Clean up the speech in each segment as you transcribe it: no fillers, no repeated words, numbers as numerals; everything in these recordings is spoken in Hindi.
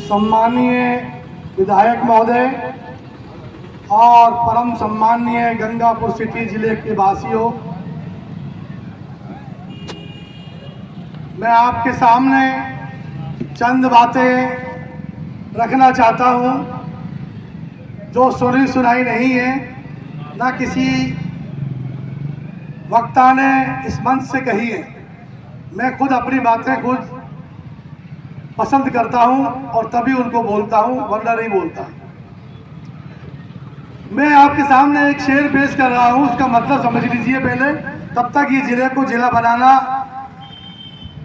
सम्मानीय विधायक महोदय और परम सम्मानीय गंगापुर सिटी जिले के वासियों, मैं आपके सामने चंद बातें रखना चाहता हूं जो सुनी सुनाई नहीं है, ना किसी वक्ता ने इस मंच से कही है। मैं खुद अपनी बातें खुद पसंद करता हूं और तभी उनको बोलता हूं, वरना नहीं बोलता। मैं आपके सामने एक शेर पेश कर रहा हूं, उसका मतलब समझ लीजिए पहले, तब तक ये जिले को जिला बनाना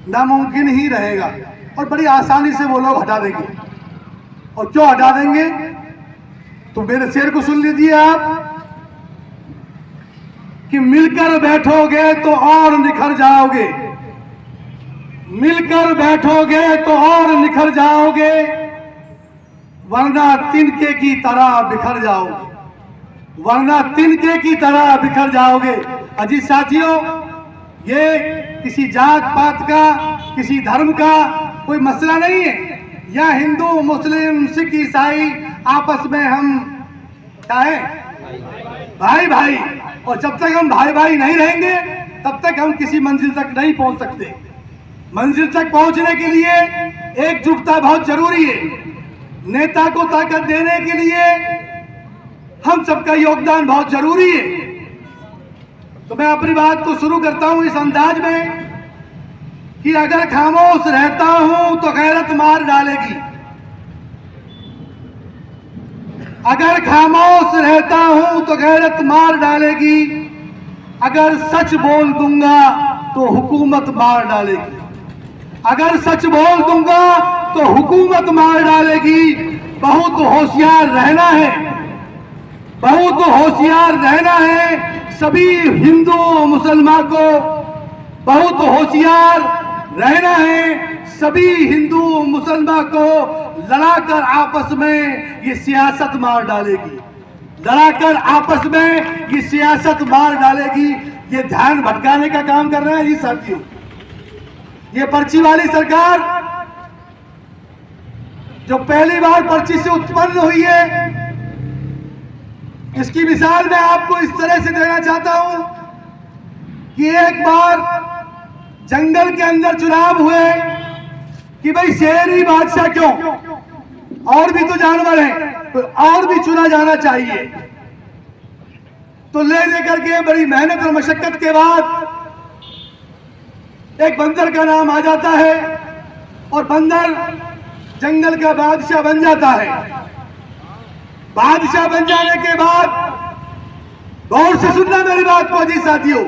नामुमकिन ही रहेगा और बड़ी आसानी से वो लोग हटा देंगे। और क्यों हटा देंगे तो मेरे शेर को सुन लीजिए आप कि मिलकर बैठोगे तो और निखर जाओगे, मिलकर बैठोगे तो और निखर जाओगे, वरना तिनके की तरह बिखर जाओगे, वरना तिनके की तरह बिखर जाओगे। अजीज साथियों, ये किसी जात पात का, किसी धर्म का कोई मसला नहीं है। या हिंदू मुस्लिम सिख ईसाई आपस में हम क्या है, भाई भाई। और जब तक हम भाई भाई नहीं रहेंगे तब तक हम किसी मंजिल तक नहीं पहुंच सकते। मंजिल तक पहुंचने के लिए एकजुटता बहुत जरूरी है। नेता को ताकत देने के लिए हम सबका योगदान बहुत जरूरी है। तो मैं अपनी बात को शुरू करता हूं इस अंदाज में कि अगर खामोश रहता हूं तो गैरत मार डालेगी, अगर खामोश रहता हूं तो गैरत मार डालेगी, अगर सच बोल दूंगा तो हुकूमत मार डालेगी, अगर सच बोल दूंगा तो हुकूमत मार डालेगी। बहुत होशियार रहना है, बहुत होशियार रहना है सभी हिंदू मुसलमान को, बहुत होशियार रहना है सभी हिंदू मुसलमान को। लड़ाकर आपस में ये सियासत मार डालेगी, लड़ाकर आपस में ये सियासत मार डालेगी। ये ध्यान भटकाने का काम कर रहे हैं ये साथियों। ये पर्ची वाली सरकार जो पहली बार पर्ची से उत्पन्न हुई है, इसकी मिसाल मैं आपको इस तरह से देना चाहता हूं कि एक बार जंगल के अंदर चुनाव हुए कि भाई शेर ही बादशाह क्यों, और भी तो जानवर हैं, तो और भी चुना जाना चाहिए। तो ले लेकर के बड़ी मेहनत और मशक्कत के बाद एक बंदर का नाम आ जाता है और बंदर जंगल का बादशाह बन जाता है। बादशाह बन जाने के बाद, गौर से सुनना मेरी बात को अजीज साथियों,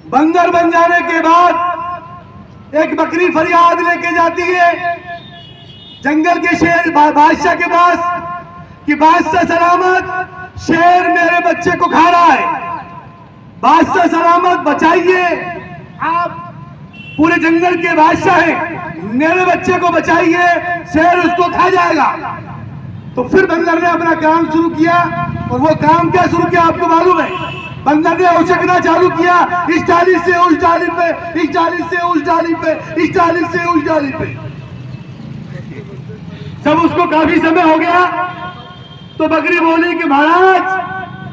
बंदर बन जाने के बाद एक बकरी फरियाद लेके जाती है जंगल के शेर बादशाह के पास कि बादशाह सलामत, शेर मेरे बच्चे को खा रहा है, बादशाह सलामत बचाइए, आप पूरे जंगल के बादशाह हैं, मेरे बच्चे को बचाइए, शेर उसको खा जाएगा। तो फिर बंदर ने अपना काम शुरू किया और वो काम क्या शुरू किया आपको मालूम है? बंदर ने उछकना चालू किया, इस डाली से उस डाली पे, इस डाली से उस डाली पे, इस डाली से उस डाली पे। जब उसको काफी समय हो गया तो बकरी बोली कि महाराज,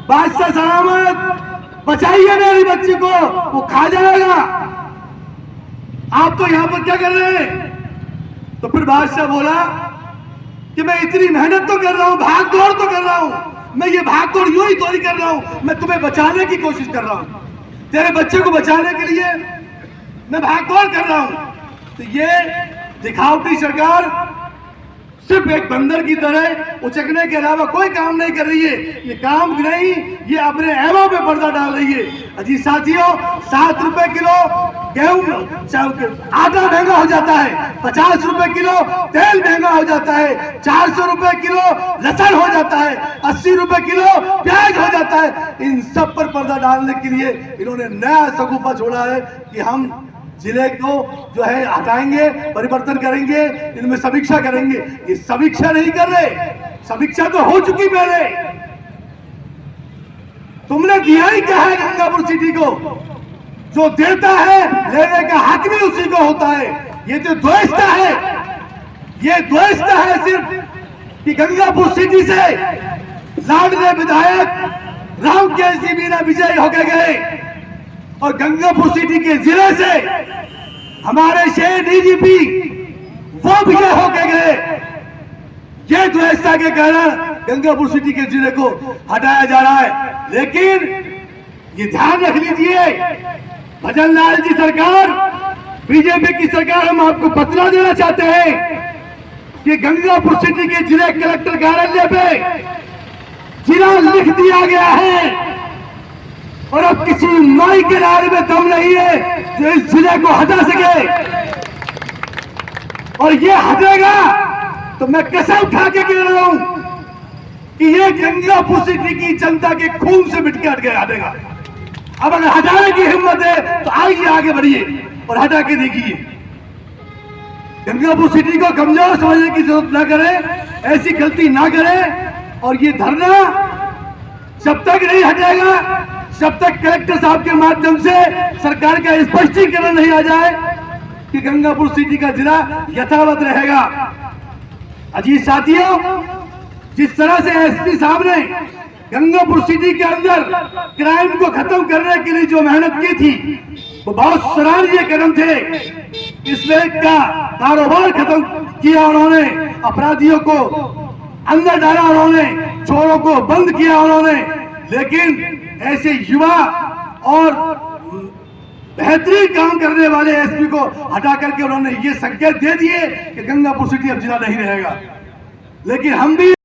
बादशाह सलामत, बचाइए मेरी बच्ची को, वो खा जाएगा, आप तो यहां पर क्या कर रहे हैं? तो फिर बादशाह बोला कि मैं इतनी मेहनत तो कर रहा हूं, भाग दौड़ तो कर रहा हूं, मैं ये भाग दौड़ यूं ही तो नहीं कर रहा हूं, मैं तुम्हें बचाने की कोशिश कर रहा हूं, तेरे बच्चे को बचाने के लिए मैं भाग दौड़ कर रहा हूं। तो ये दिखावटी सरकार सिर्फ एक बंदर की तरह उचकने के अलावा कोई काम नहीं कर रही है। ये काम नहीं, ये अपने ऐबों पे पर्दा डाल रही है। अजीज साथियों, 7 रुपए किलो गेहूं, आटा महंगा हो जाता है, 50 रुपए किलो तेल महंगा हो जाता है, 400 रुपए किलो लहसुन हो जाता है, 80 रुपए किलो प्याज हो जाता है। इन सब पर पर्दा डालने के लिए इन्होंने नया सगुफा छोड़ा है कि हम जिले को जो है हटाएंगे, परिवर्तन करेंगे, इनमें समीक्षा करेंगे। ये समीक्षा नहीं कर रहे, समीक्षा तो हो चुकी पहले। तुमने दिया ही क्या है गंगापुर सिटी को? जो देता है लेने का हक भी उसी को होता है। ये तो द्वेषता है, ये द्वेषता है सिर्फ कि गंगापुर सिटी से लाडले विधायक राम केसी मीणा विजयी होकर गए और गंगापुर सिटी के जिले से हमारे शहर डीजीपी वो विजय होकर गए। ये द्वेषता के कारण गंगापुर सिटी के जिले को हटाया जा रहा है। लेकिन ये ध्यान रख लीजिए, भजन लाल जी सरकार, बीजेपी की सरकार, हम आपको बतला देना चाहते हैं कि गंगापुर सिटी के जिले कलेक्टर कार्यालय पे जिला लिख दिया गया है और अब किसी माई के नारे में दम नहीं है जो इस जिले को हटा सके। और ये हटेगा तो मैं कसम उठा के कह रहा हूं कि ये गंगापुर सिटी की जनता के खून से मिट के हटेगा। अब अगर हटाने की हिम्मत है तो आइए, आगे बढ़िए और हटा के देखिए। गंगापुर सिटी को कमजोर समझने की जरूरत ना करें, ऐसी गलती ना करें। और ये धरना जब तक नहीं हटेगा, जब तक कलेक्टर साहब के माध्यम से सरकार का स्पष्टीकरण नहीं आ जाए कि गंगापुर सिटी का जिला यथावत रहेगा। अजीत साथियों, जिस तरह से एसपी साहब ने गंगापुर सिटी के अंदर क्राइम को खत्म करने के लिए जो मेहनत की थी वो बहुत सराहनीय कदम थे। इसमें का कारोबार खत्म किया उन्होंने, अपराधियों को अंदर डाला उन्होंने, चोरों को बंद किया उन्होंने। लेकिन ऐसे युवा और बेहतरीन काम करने वाले एसपी को हटा करके उन्होंने ये संकेत दे दिए कि गंगापुर सिटी अब जिला नहीं रहेगा। लेकिन हम भी